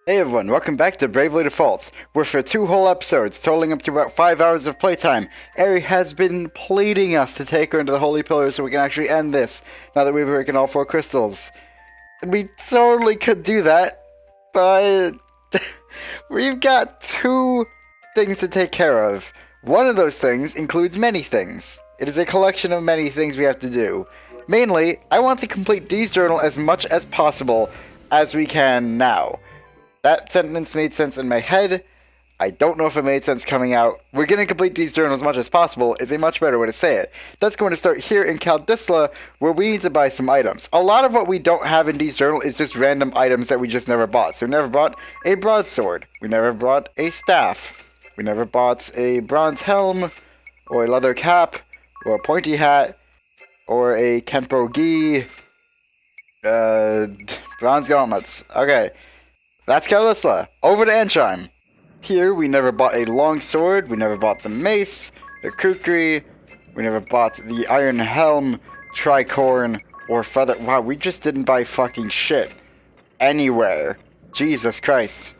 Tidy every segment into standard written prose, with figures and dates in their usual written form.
Hey everyone, welcome back to Bravely Default, where for 2 whole episodes, totaling up to about 5 hours of playtime, Eri has been pleading us to take her into the Holy Pillar so we can actually end this, now that we've broken all 4 crystals. And we totally could do that, but we've got 2 things to take care of. One of those things includes many things. It is a collection of many things we have to do. Mainly, I want to complete Dee's journal as much as possible as we can now. That sentence made sense in my head. I don't know if it made sense coming out. We're going to complete these journals as much as possible is a much better way to say it. That's going to start here in Caldisla, where we need to buy some items. A lot of what we don't have in Dee's journal is just random items that we just never bought. So we never bought a broadsword. We never bought a staff. We never bought a bronze helm, or a leather cap, or a pointy hat, or a Kenpo gi, bronze gauntlets. Okay. That's Caldisla. Over to Enchime. Here, we never bought a long sword, we never bought the mace, the kukri, we never bought the iron helm, tricorn, or feather. Wow, we just didn't buy fucking shit. Anywhere. Jesus Christ.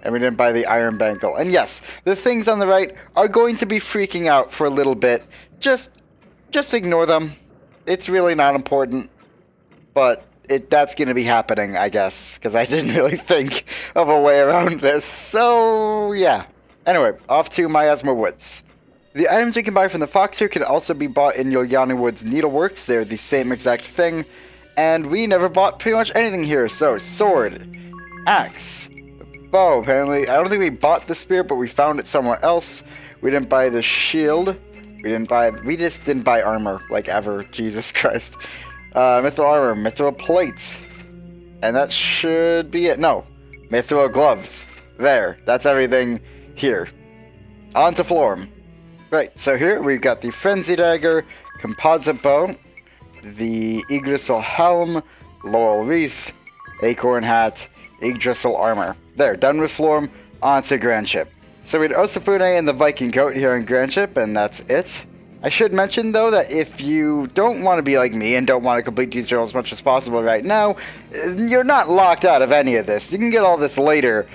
And we didn't buy the iron bangle. And yes, the things on the right are going to be freaking out for a little bit. Just ignore them. It's really not important. But that's going to be happening, I guess, because I didn't really think of a way around this. So, yeah. Anyway, off to Miasma Woods. The items we can buy from the fox here can also be bought in Yuliana Woods Needleworks. They're the same exact thing. And we never bought pretty much anything here. So, sword, axe, bow, apparently. I don't think we bought the spear, but we found it somewhere else. We didn't buy the shield. We just didn't buy armor, like ever. Jesus Christ. Mithril armor, mithril plates, and that should be it. No, mithril gloves. There, that's everything here. On to Florm. Right, so here we've got the Frenzy Dagger, Composite Bow, the Yggdrasil Helm, Laurel Wreath, Acorn Hat, Yggdrasil Armor. There, done with Florm, on to Grandship. So we had Osafune and the Viking Coat here in Grandship, and that's it. I should mention, though, that if you don't want to be like me and don't want to complete these journals as much as possible right now, you're not locked out of any of this. You can get all this later,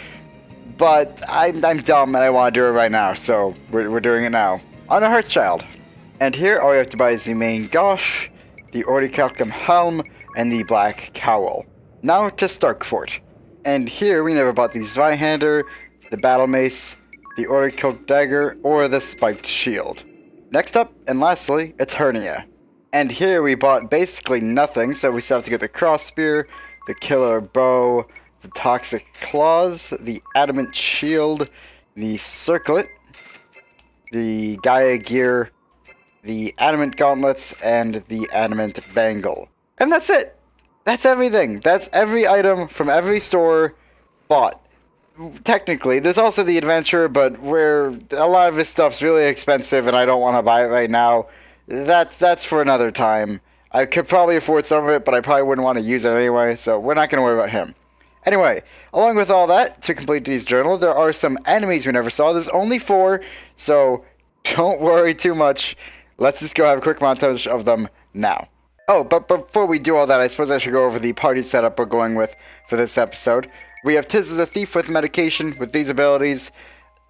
but I'm dumb and I want to do it right now, so we're doing it now. On a Heartschild. And here, all you have to buy is the main Gosh, the Orichalcum Helm, and the Black Cowl. Now to Starkfort. And here, we never bought the Zweihander, the Battle Mace, the Orichalc Dagger, or the Spiked Shield. Next up, and lastly, Eternia. And here we bought basically nothing, so we still have to get the cross spear, the killer bow, the toxic claws, the adamant shield, the circlet, the Gaia gear, the adamant gauntlets, and the adamant bangle. And that's it! That's everything! That's every item from every store bought. Technically, there's also the adventure, but where a lot of this stuff's really expensive and I don't want to buy it right now. That's for another time. I could probably afford some of it, but I probably wouldn't want to use it anyway, so we're not going to worry about him. Anyway, along with all that, to complete Dee's journal, there are some enemies we never saw. There's only 4, so don't worry too much. Let's just go have a quick montage of them now. Oh, but before we do all that, I suppose I should go over the party setup we're going with for this episode. We have Tiz as a thief with medication, with these abilities.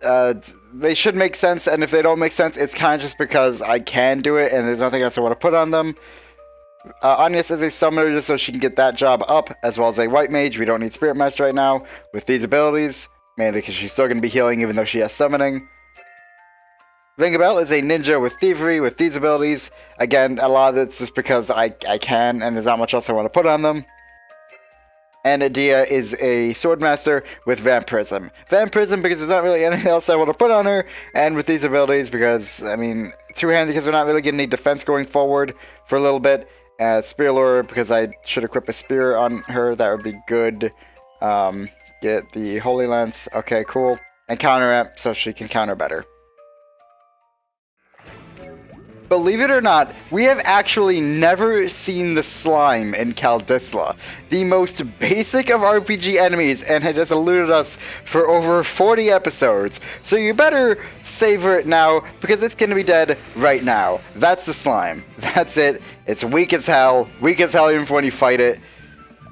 They should make sense, and if they don't make sense, it's kind of just because I can do it, and there's nothing else I want to put on them. Agnes is a summoner just so she can get that job up, as well as a white mage. We don't need Spirit Master right now, with these abilities, mainly because she's still going to be healing even though she has summoning. Vingabel is a ninja with thievery, with these abilities. Again, a lot of it's just because I can, and there's not much else I want to put on them. And Adia is a Swordmaster with Vampirism. Vampirism because there's not really anything else I want to put on her, and with these abilities because, I mean, two-handed because we're not really getting any defense going forward for a little bit. Spear Lure because I should equip a spear on her, that would be good. Get the Holy Lance, okay, cool. And Counter Amp so she can counter better. Believe it or not, we have actually never seen the slime in Caldisla, the most basic of RPG enemies, and it has eluded us for over 40 episodes, so you better savor it now, because it's going to be dead right now. That's the slime. That's it. It's weak as hell even when you fight it.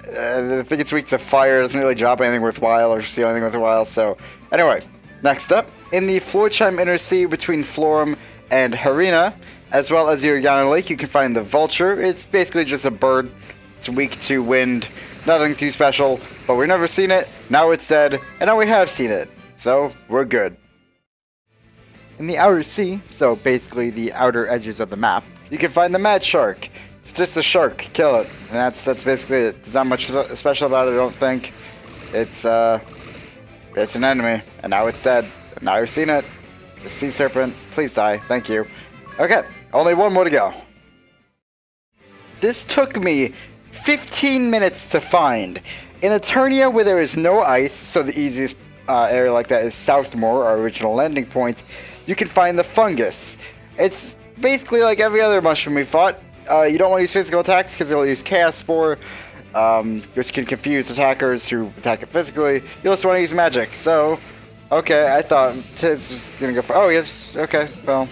I think it's weak to fire. It doesn't really drop anything worthwhile or steal anything worthwhile. So, anyway, next up, in the Floor Chime Inner Sea between Florum and Harina, as well as Uriana Lake, you can find the Vulture. It's basically just a bird. It's weak to wind. Nothing too special, but we've never seen it. Now it's dead, and now we have seen it. So, we're good. In the Outer Sea, so basically the outer edges of the map, you can find the Mad Shark. It's just a shark. Kill it. And that's basically it. There's not much special about it, I don't think. It's an enemy, and now it's dead. And now you've seen it. The Sea Serpent. Please die. Thank you. Okay, only one more to go. This took me 15 minutes to find. In Eternia, where there is no ice, so the easiest area like that is Southmoor, our original landing point, you can find the fungus. It's basically like every other mushroom we fought. You don't want to use physical attacks because it'll use Chaos Spore, which can confuse attackers who attack it physically. You also want to use magic, so... Okay, I thought Tiz was gonna go for... Oh, yes, okay, well,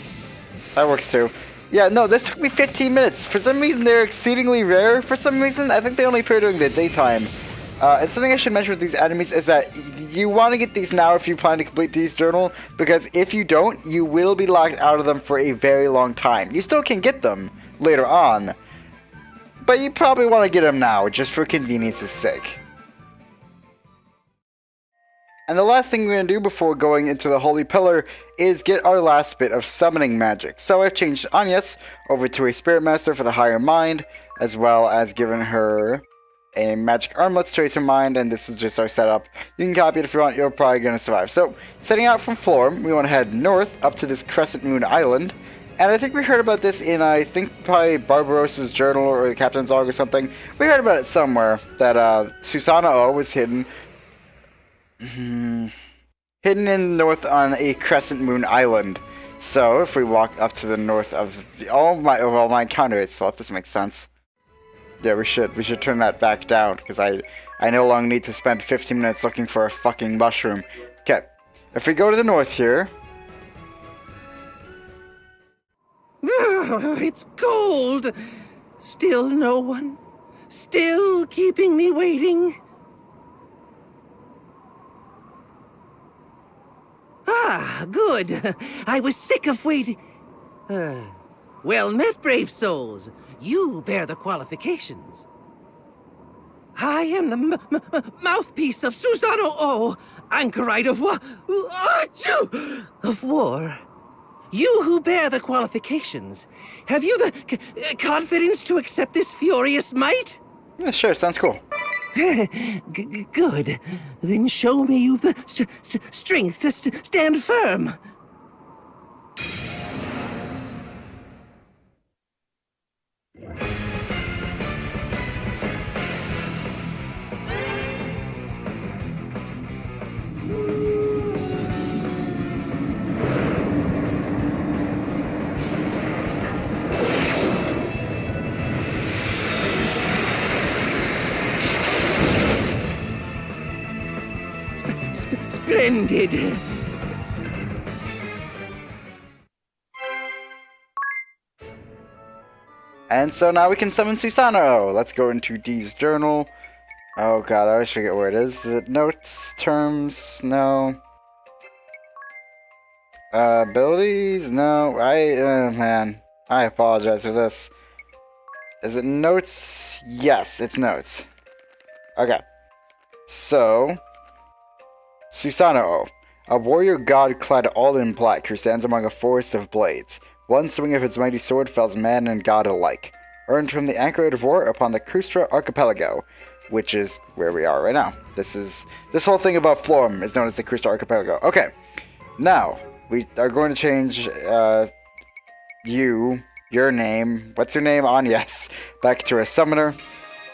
that works too. Yeah, no, this took me 15 minutes. For some reason, they're exceedingly rare. For some reason, I think they only appear during the daytime. And something I should mention with these enemies is that you want to get these now if you plan to complete these journal, because if you don't, you will be locked out of them for a very long time. You still can get them later on, but you probably want to get them now, just for convenience's sake. And the last thing we're going to do before going into the Holy Pillar is get our last bit of summoning magic. So I've changed Agnes over to a Spirit Master for the Higher Mind, as well as given her a magic armlet to raise her mind, and this is just our setup. You can copy it if you want, you're probably going to survive. So, setting out from Florum, we want to head north up to this Crescent Moon Island, and I think we heard about this in, I think, probably Barbarossa's journal or the Captain's log or something. We heard about it somewhere, that Susanoo was hidden in the north on a Crescent Moon Island. So, if we walk up to the north of my encounter itself, this makes sense. Yeah, we should turn that back down, because I no longer need to spend 15 minutes looking for a fucking mushroom. Okay, if we go to the north here... It's cold! Still no one? Still keeping me waiting? Ah, good. I was sick of waiting. Well met, brave souls. You bear the qualifications. I am the mouthpiece of Susanoo, anchorite of war. You who bear the qualifications, have you the confidence to accept this furious might? Yeah, sure, sounds cool. Good. Then show me you've the strength to stand firm. Splendid. And so now we can summon Susanoo. Let's go into Dee's journal. Oh god, I always forget where it is. Is it notes? Terms? No. Abilities? No. Man. I apologize for this. Is it notes? Yes, it's notes. Okay. So... Susanoo, a warrior god clad all in black who stands among a forest of blades. One swing of his mighty sword fells man and god alike. Earned from the anchorite of war upon the Kustra Archipelago, which is where we are right now. This whole thing about Florum is known as the Kustra Archipelago. Okay, now we are going to change your name. What's your name? Agnes. Back to a summoner,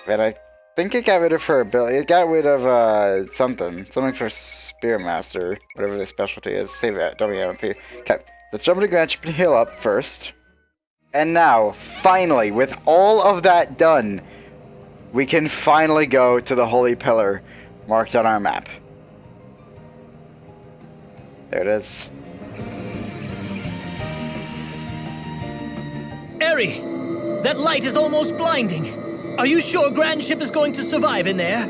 and I think it got rid of her ability. It got rid of something for Spirit Master, whatever the specialty is. Save that. Don't be MP. Okay, let's jump into Grand Chip and heal up first. And now, finally, with all of that done, we can finally go to the Holy Pillar marked on our map. There it is. Eri! That light is almost blinding! Are you sure Grand Ship is going to survive in there?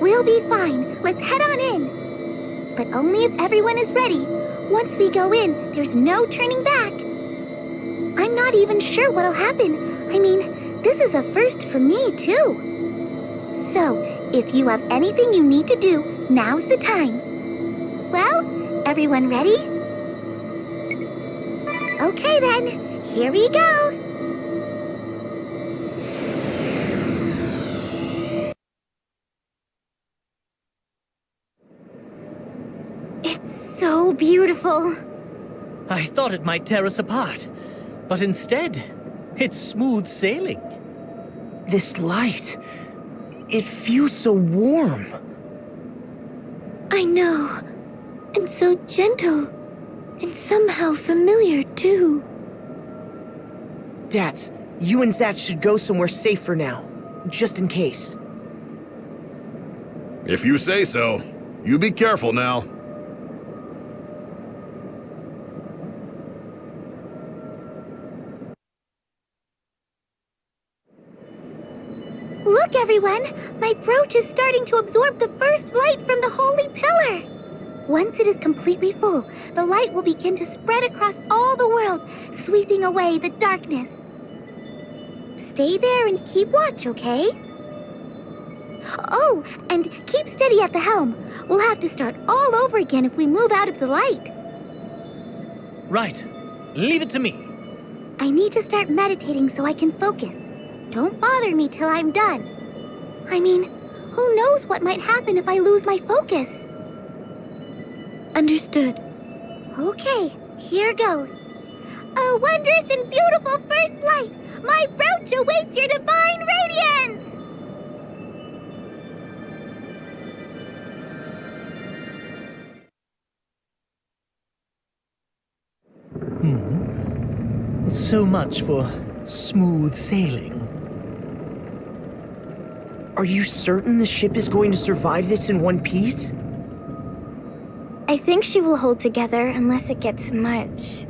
We'll be fine. Let's head on in. But only if everyone is ready. Once we go in, there's no turning back. I'm not even sure what'll happen. I mean, this is a first for me, too. So, if you have anything you need to do, now's the time. Well, everyone ready? Okay then, here we go. It's so beautiful. I thought it might tear us apart, but instead, it's smooth sailing. This light, it feels so warm. I know. And so gentle. And somehow familiar, too. Dad, you and Zach should go somewhere safe for now, just in case. If you say so. You be careful now. Look, everyone! My brooch is starting to absorb the first light from the holy pillar! Once it is completely full, the light will begin to spread across all the world, sweeping away the darkness. Stay there and keep watch, okay? Oh, and keep steady at the helm. We'll have to start all over again if we move out of the light. Right. Leave it to me. I need to start meditating so I can focus. Don't bother me till I'm done. I mean, who knows what might happen if I lose my focus? Understood. Okay, here goes. A wondrous and beautiful first light! My brooch awaits your divine radiance! So much for smooth sailing. Are you certain the ship is going to survive this in one piece? I think she will hold together unless it gets much.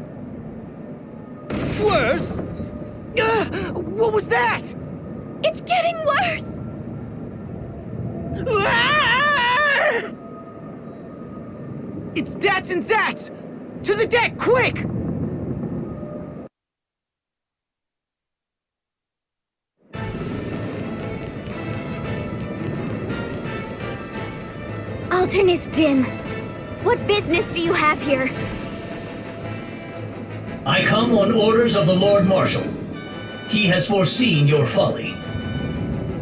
Worse? What was that? It's getting worse! It's Dats and Zats! To the deck, quick! Alternis Dim, what business do you have here? I come on orders of the Lord Marshal. He has foreseen your folly.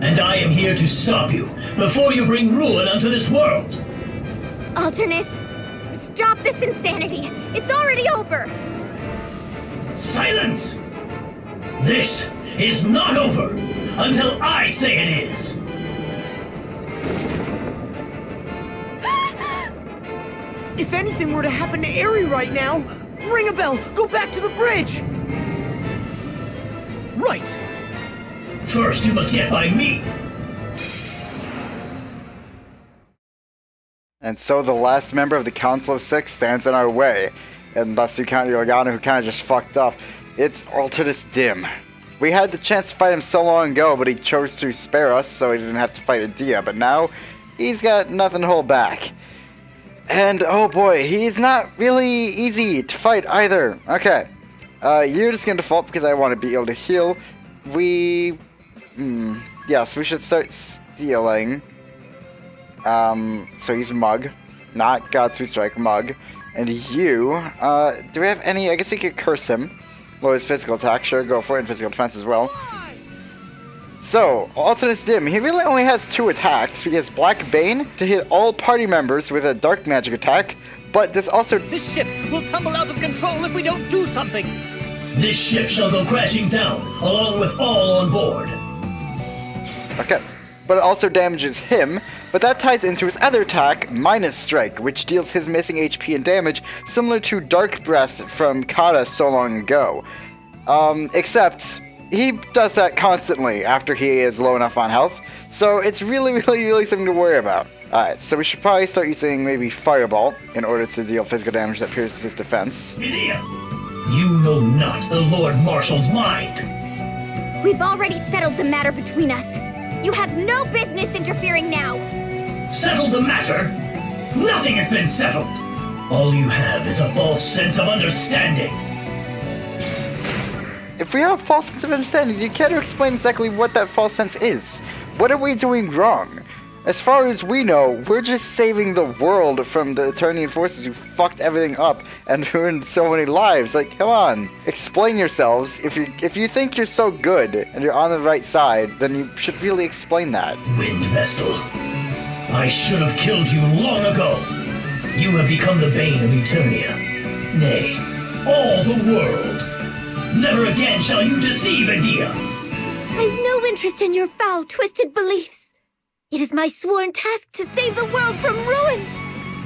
And I am here to stop you before you bring ruin unto this world. Alternis, stop this insanity. It's already over. Silence! This is not over until I say it is. If anything were to happen to Aerie right now, ring a bell, go back to the bridge! Right. First, you must get by me. And so the last member of the Council of Six stands in our way. And thus you count Yorgana, who kind of just fucked up. It's Alternis Dim. We had the chance to fight him so long ago, but he chose to spare us, so he didn't have to fight Adia. But now, he's got nothing to hold back. And, oh boy, he's not really easy to fight either. Okay. You're just gonna default because I want to be able to heal. Yes, we should start stealing. So he's Mug. Not God's Sweet Strike, Mug. And you, do we have any? I guess we could curse him. Lower his physical attack, sure, go for it, and physical defense as well. So, Alternis Dim, he really only has 2 attacks. He has Black Bane to hit all party members with a dark magic attack, but this also... This ship will tumble out of control if we don't do something. This ship shall go crashing down, along with all on board. Okay. But it also damages him, but that ties into his other attack, Minus Strike, which deals his missing HP and damage, similar to Dark Breath from Kata so long ago. Except... he does that constantly after he is low enough on health, so it's really something to worry about. Alright, so we should probably start using maybe Fireball in order to deal physical damage that pierces his defense. Idiot! You know not the Lord Marshal's mind. We've already settled the matter between us. You have no business interfering now. Settle the matter? Nothing has been settled. All you have is a false sense of understanding. If we have a false sense of understanding, you care to explain exactly what that false sense is. What are we doing wrong? As far as we know, we're just saving the world from the Alternian forces who fucked everything up and ruined so many lives. Like, come on. Explain yourselves. If you think you're so good and you're on the right side, then you should really explain that. Wind Vestal, I should have killed you long ago. You have become the bane of Eternia. Nay, all the world. Never again shall you deceive Edea. I've no interest in your foul, twisted beliefs. It is my sworn task to save the world from ruin,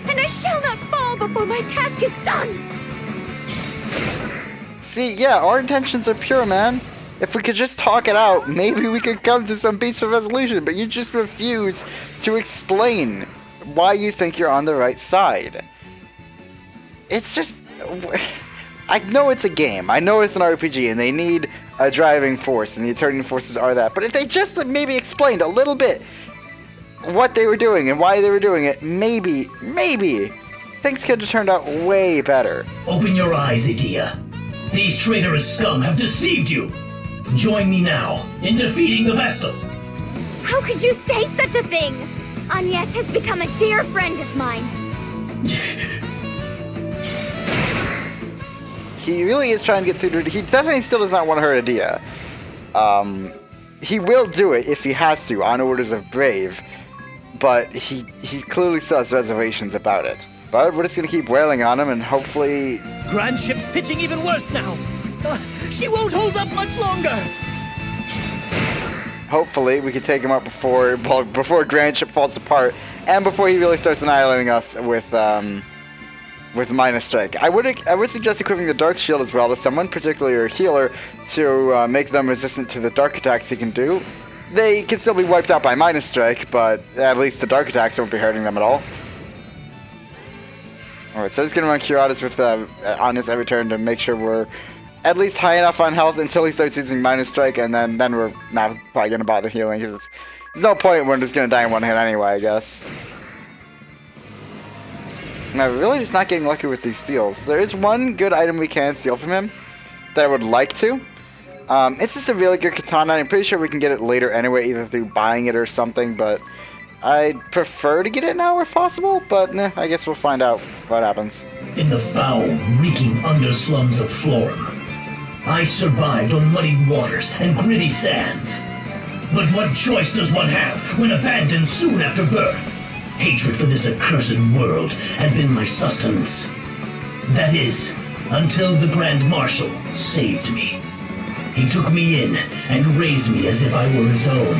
and I shall not fall before my task is done. See, yeah, our intentions are pure, man. If we could just talk it out, maybe we could come to some peaceful resolution, but you just refuse to explain why you think you're on the right side. It's just... I know it's a game, I know it's an RPG, and they need a driving force, and the Alternian forces are that, but if they just maybe explained a little bit what they were doing and why they were doing it, maybe, things could have turned out way better. Open your eyes, Edea. These traitorous scum have deceived you. Join me now in defeating the Vestal. How could you say such a thing? Agnes has become a dear friend of mine. He really is trying to get through to... He definitely still does not want to hurt Edea. He will do it if he has to, on orders of Brave. But he clearly still has reservations about it. But we're just going to keep wailing on him and hopefully... Grand Ship's pitching even worse now. She won't hold up much longer. Hopefully we can take him out before Grand Ship falls apart. And before he really starts annihilating us with Minus Strike. I would suggest equipping the Dark Shield as well to someone, particularly a healer, to make them resistant to the dark attacks he can do. They can still be wiped out by Minus Strike, but at least the dark attacks won't be hurting them at all. Alright, so I'm just going to run Curatus with on his every turn to make sure we're at least high enough on health until he starts using Minus Strike, and then we're not probably going to bother healing, because there's no point, we're just going to die in one hit anyway, I guess. I'm really just not getting lucky with these steals. There is one good item we can steal from him that I would like to. It's just a really good katana. I'm pretty sure we can get it later anyway, either through buying it or something, but I'd prefer to get it now if possible, but nah, I guess we'll find out what happens. In the foul, reeking underslums of Florum, I survived on muddy waters and gritty sands. But what choice does one have when abandoned soon after birth? Hatred for this accursed world had been my sustenance. That is, until the Grand Marshal saved me. He took me in and raised me as if I were his own.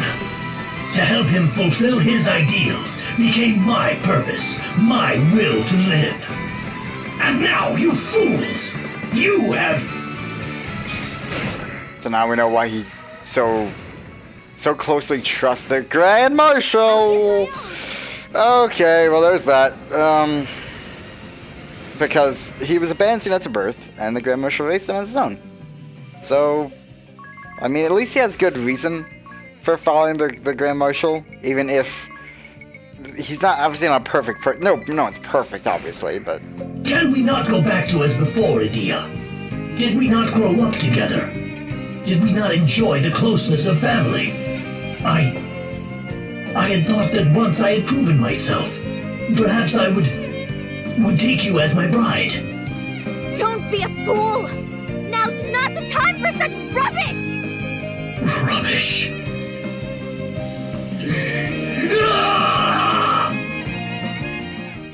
To help him fulfill his ideals became my purpose, my will to live. And now, you fools, you have... So now we know why he so closely trusts the Grand Marshal! Okay, well there's that. Because he was abandoned at birth, and the Grand Marshal raised him as his own. So, I mean, at least he has good reason for following the Grand Marshal, even if he's not obviously not a perfect person. No, it's perfect, obviously, but... Can we not go back to as before, Edea? Did we not grow up together? Did we not enjoy the closeness of family? I had thought that once I had proven myself, perhaps I would take you as my bride. Don't be a fool! Now's not the time for such rubbish! Rubbish.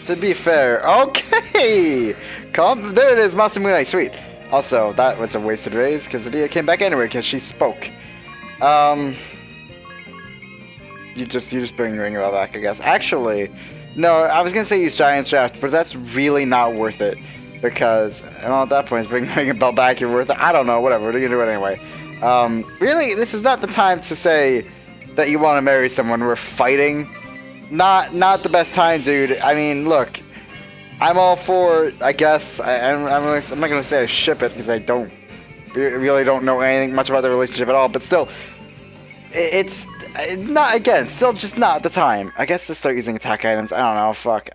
To be fair, okay! There it is, Masamune, sweet. Also, that was a wasted raise, because Edea came back anyway, because she spoke. You just bring your ring bell back, I guess. Actually, no, I was gonna say use Giant's Draft, but that's really not worth it. Because, well, at that point, bring the ring bell back, you're worth it. I don't know, whatever, we're gonna do it anyway. Really, this is not the time to say that you want to marry someone. We're fighting. Not the best time, dude. I mean, look, I'm all for, I guess, I'm not gonna say I ship it, because I don't We really don't know anything much about the relationship at all, but still, it's not, again, still just not the time. I guess to start using attack items, I don't know, fuck.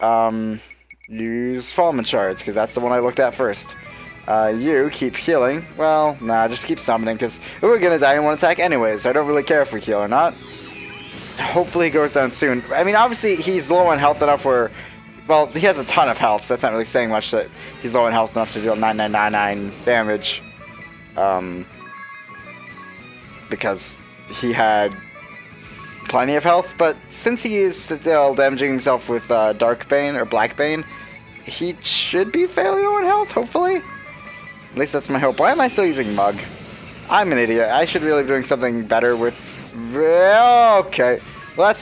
Use Fulminant Shards, because that's the one I looked at first. You keep healing. Well, nah, just keep summoning, because we're gonna die in one attack anyways, so I don't really care if we heal or not. Hopefully he goes down soon. I mean, obviously, he's low on health enough where... Well, he has a ton of health, so that's not really saying much that he's low on health enough to deal 9999 damage. Because he had plenty of health, but since he is still damaging himself with Dark Bane or Black Bane, he should be fairly low on health, hopefully. At least that's my hope. Why am I still using Mug? I'm an idiot. I should really be doing something better with... Okay. Well,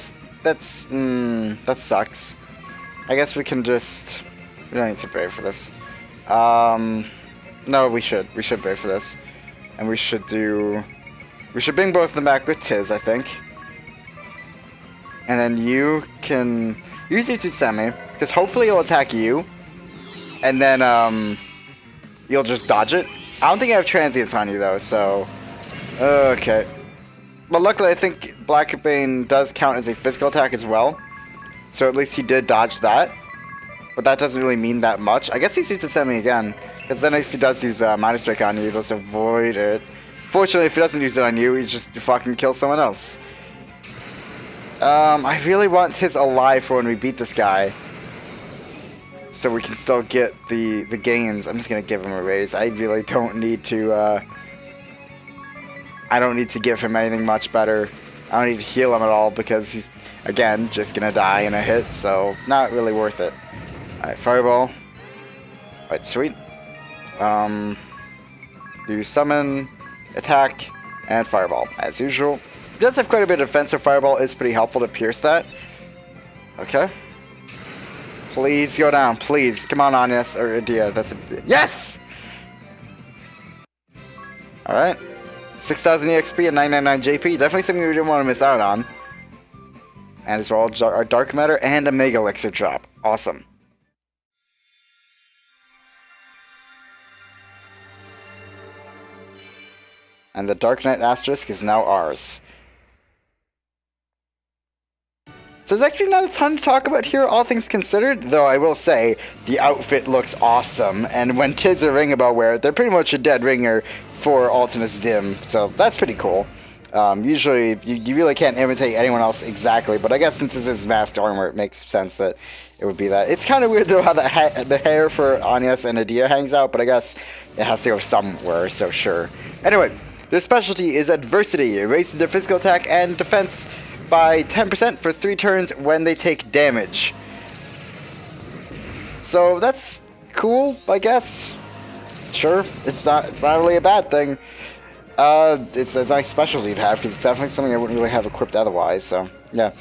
that sucks. I guess we can just... We don't need to brave for this. No, we should. We should brave for this. And we should do... We should bring both of them back with Tiz, I think. And then you can use Semi, because hopefully he'll attack you. And then, you'll just dodge it. I don't think I have transients on you, though, so... Okay. But luckily, I think Black Bane does count as a physical attack as well. So at least he did dodge that. But that doesn't really mean that much. I guess he suits Semi again. Because then if he does use Minus Strike on you, he'll just avoid it. Fortunately, if he doesn't use it on you, he just fucking kills someone else. I really want his alive for when we beat this guy. So we can still get the gains. I'm just going to give him a raise. I really don't need to... I don't need to give him anything much better. I don't need to heal him at all because he's, again, just going to die in a hit. So, not really worth it. Alright, Fireball. Alright, sweet. Do Summon, Attack, and Fireball, as usual. It does have quite a bit of defense, so Fireball is pretty helpful to pierce that. Okay. Please go down, please. Come on, Agnes, or Adia. That's a... Yes! Alright. 6,000 EXP and 999 JP. Definitely something we didn't want to miss out on. And as well, our Dark Matter and a Mega Elixir drop. Awesome. And the Dark Knight Asterisk is now ours. So there's actually not a ton to talk about here, all things considered, though I will say the outfit looks awesome, and when Tiz or Ringabout wear it, they're pretty much a dead ringer for Alternis Dim, so that's pretty cool. Usually, you really can't imitate anyone else exactly, but I guess since this is masked armor, it makes sense that it would be that. It's kind of weird, though, how the hair for Agnes and Adia hangs out, but I guess it has to go somewhere, so sure. Anyway, their specialty is Adversity. It raises their physical attack and defense by 10% for 3 turns when they take damage. So that's cool, I guess. Sure, it's not really a bad thing. It's a nice specialty to have because it's definitely something I wouldn't really have equipped otherwise. So yeah,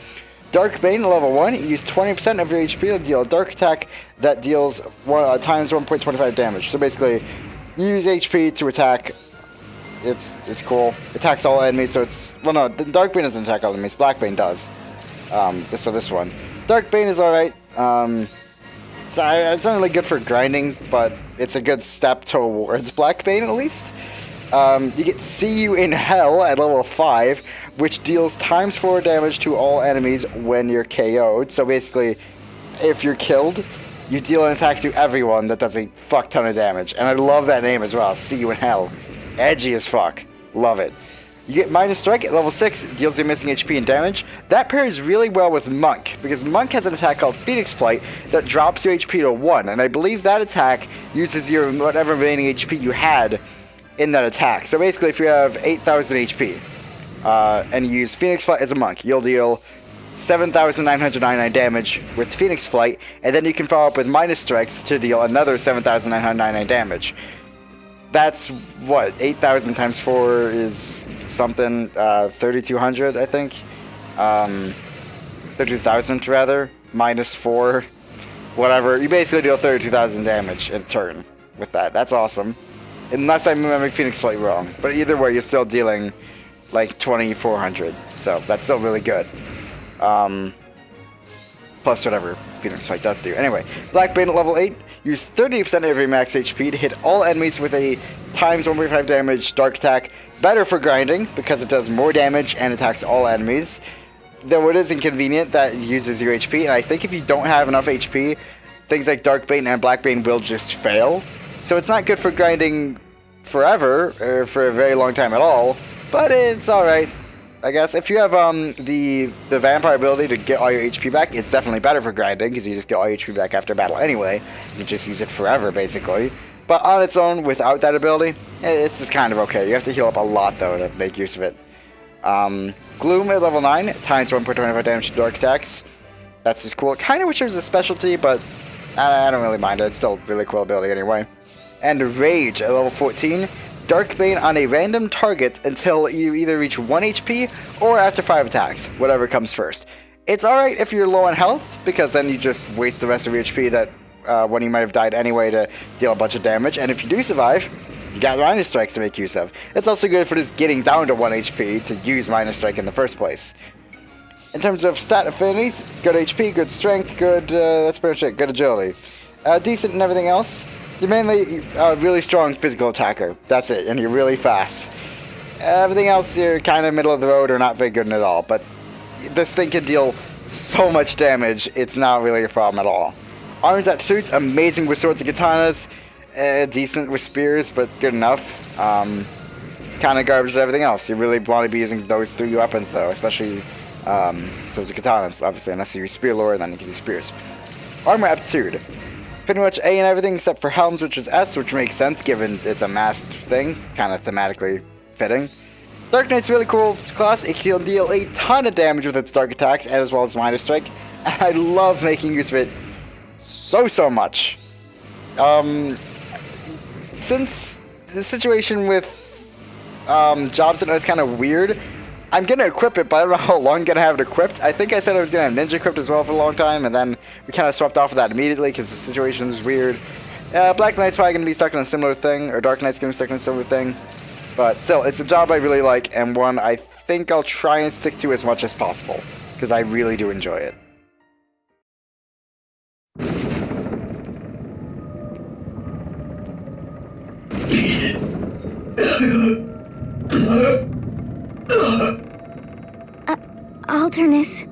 Dark Bane level 1. You use 20% of your HP to deal a dark attack that deals times 1.25 damage. So basically, you use HP to attack. It's cool. Attacks all enemies, so it's... Well, no, Dark Bane doesn't attack all enemies. Black Bane does. So this one. Dark Bane is alright. It's not really good for grinding, but it's a good step towards Black Bane, at least. You get See You in Hell at level 5, which deals times 4 damage to all enemies when you're KO'd. So basically, if you're killed, you deal an attack to everyone that does a fuck ton of damage. And I love that name as well, See You in Hell. Edgy as fuck. Love it. You get Minus Strike at level 6, deals your missing HP and damage. That pairs really well with Monk, because Monk has an attack called Phoenix Flight that drops your HP to 1, and I believe that attack uses your whatever remaining HP you had in that attack. So basically, if you have 8,000 HP, and you use Phoenix Flight as a Monk, you'll deal 7,999 damage with Phoenix Flight, and then you can follow up with Minus Strikes to deal another 7,999 damage. That's, what, 8,000 times 4 is something, 3,200, I think? 32,000, rather, minus 4, whatever. You basically deal 32,000 damage in a turn with that. That's awesome. Unless I'm remembering Phoenix Flight wrong. But either way, you're still dealing, like, 2,400. So, that's still really good. Plus whatever Phoenix Flight does do. Anyway, Black Bane at level 8. Use 30% of your max HP to hit all enemies with a times 1.5 damage, dark attack. Better for grinding because it does more damage and attacks all enemies. Though it is inconvenient that it uses your HP, and I think if you don't have enough HP, things like Dark Bane and Black Bane will just fail. So it's not good for grinding forever, or for a very long time at all, but it's alright. I guess if you have the vampire ability to get all your HP back, it's definitely better for grinding because you just get all your HP back after battle anyway. You can just use it forever basically. But on its own, without that ability, it's just kind of okay. You have to heal up a lot though to make use of it. Gloom at level 9 times 1.25 damage to dark attacks. That's just cool. It kind of wish it was a specialty, but I don't really mind it. It's still a really cool ability anyway. And Rage at level 14. Dark Bane on a random target until you either reach 1 HP or after 5 attacks, whatever comes first. It's alright if you're low on health, because then you just waste the rest of your HP that when you might have died anyway to deal a bunch of damage, and if you do survive, you got Minor Strikes to make use of. It's also good for just getting down to 1 HP to use Minor Strike in the first place. In terms of stat affinities, good HP, good strength, good, that's pretty much it, good agility. Decent and everything else. You're mainly a really strong physical attacker. That's it, and you're really fast. Everything else, you're kind of middle of the road or not very good at all, but this thing can deal so much damage, it's not really a problem at all. Arms aptitudes, amazing with swords and katanas. Decent with spears, but good enough. Kind of garbage with everything else. You really want to be using those 3 weapons, though, especially swords and katanas, obviously, unless you use spear lore, then you can use spears. Armor aptitude. Pretty much A in everything except for helms, which is S, which makes sense given it's a masked thing, kind of thematically fitting. Dark Knight's really cool class. It can deal a ton of damage with its dark attacks, as well as Minor Strike, and I love making use of it so much. Since the situation with Jobson is kind of weird, I'm gonna equip it, but I don't know how long I'm gonna have it equipped. I think I said I was gonna have Ninja equipped as well for a long time, and then we kind of swept off of that immediately because the situation is weird. Black Knight's probably gonna be stuck in a similar thing, or Dark Knight's gonna be stuck in a similar thing. But still, it's a job I really like, and one I think I'll try and stick to as much as possible, because I really do enjoy it. Alternis.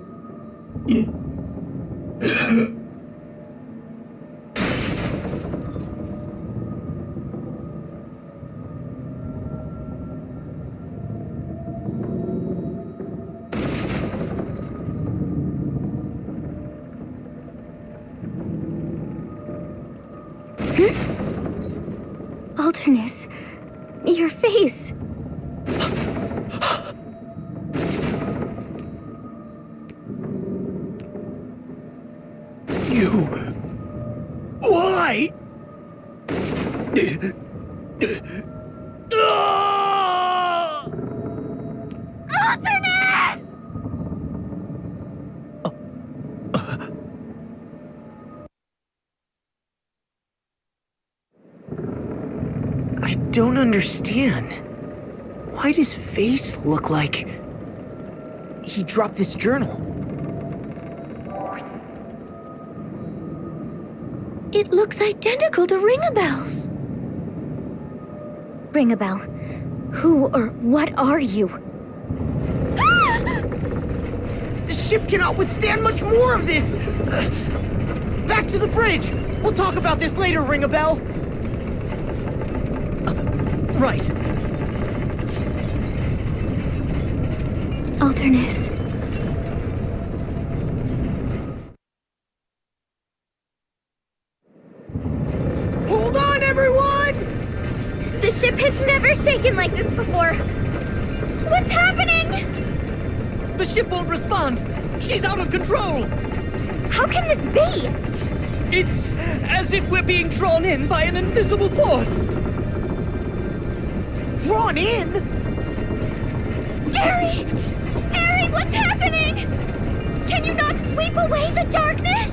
Alternis, your face. Why? Alternis! I don't understand. Why does face look like he dropped this journal? It looks identical to Ring-a-Bell's. Ring-a-Bell, who or what are you? The ship cannot withstand much more of this! Back to the bridge! We'll talk about this later, Ring-a-Bell! Right. Alternis. Hold on, everyone! The ship has never shaken like this before. What's happening? The ship won't respond. She's out of control. How can this be? It's as if we're being drawn in by an invisible force. Drawn in? Eri! Eri, what's happening? Can you not sweep away the darkness?